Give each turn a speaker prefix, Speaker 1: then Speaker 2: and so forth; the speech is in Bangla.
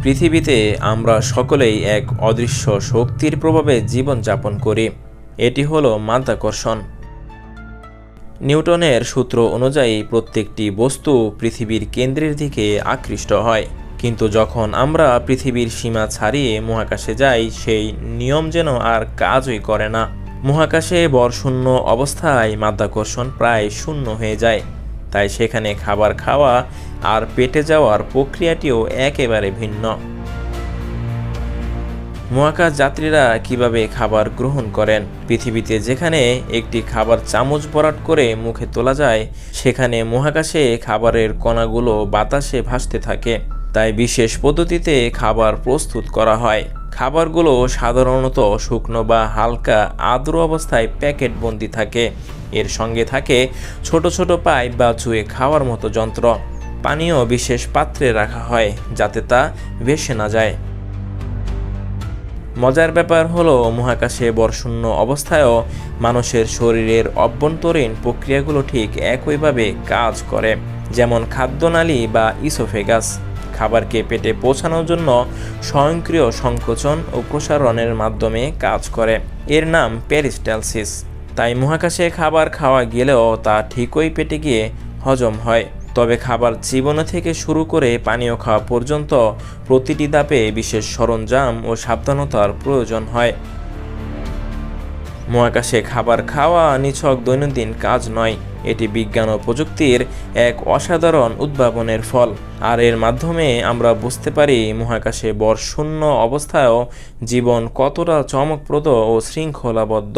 Speaker 1: পৃথিবীতে আমরা সকলেই এক অদৃশ্য শক্তির প্রভাবে জীবনযাপন করি। এটি হলো মাধ্যাকর্ষণ। নিউটনের সূত্র অনুযায়ী প্রত্যেকটি বস্তু পৃথিবীর কেন্দ্রের দিকে আকৃষ্ট হয়, কিন্তু যখন আমরা পৃথিবীর সীমা ছাড়িয়ে মহাকাশে যাই, সেই নিয়ম যেন আর কাজই করে না। মহাকাশে ভরশূন্য অবস্থায় মাধ্যাকর্ষণ প্রায় শূন্য হয়ে যায়, তাই সেখানে খাবার খাওয়া আর পেটে যাওয়ার প্রক্রিয়াটিও একেবারে ভিন্ন। মহাকাশ যাত্রীরা কিভাবে খাবার গ্রহণ করেন? পৃথিবীতে যেখানে একটি খাবার চামচ ভরাট করে মুখে তোলা যায়, সেখানে মহাকাশে খাবারের কণাগুলো বাতাসে ভাসতে থাকে। তাই বিশেষ পদ্ধতিতে খাবার প্রস্তুত করা হয়। খাবারগুলো সাধারণত শুকনো বা হালকা আর্দ্র অবস্থায় প্যাকেটবন্দি থাকে। এর সঙ্গে থাকে ছোট ছোট পাইপ বা চুয়ে খাওয়ার মতো যন্ত্র। পানীয় বিশেষ পাত্রে রাখা হয় যাতে তা ভেসে না যায়। মজার ব্যাপার হলো, মহাকাশে ভরশূন্য অবস্থায়ও মানুষের শরীরের অভ্যন্তরীণ প্রক্রিয়াগুলো ঠিক একইভাবে কাজ করে। যেমন খাদ্যনালী বা ইসোফেগাস খাবারকে পেটে পৌঁছানোর জন্য স্বয়ংক্রিয় সংকোচন ও প্রসারণের মাধ্যমে কাজ করে। এর নাম পেরিস্টালসিস। তাই মহাকাশে খাবার খাওয়া গেলেও তা ঠিকই পেটে গিয়ে হজম হয়। তবে খাবার চিবানো থেকে শুরু করে পানীয় খাওয়া পর্যন্ত প্রতিটি ধাপে বিশেষ সরঞ্জাম ও সাবধানতার প্রয়োজন হয়। মহাকাশে খাবার খাওয়া নিছক দৈনন্দিন কাজ নয়, এটি বিজ্ঞান ও প্রযুক্তির এক অসাধারণ উদ্ভাবনের ফল। আর এর মাধ্যমে আমরা বুঝতে পারি মহাকাশে ভরশূন্য অবস্থায়ও জীবন কতটা চমকপ্রদ ও শৃঙ্খলাবদ্ধ।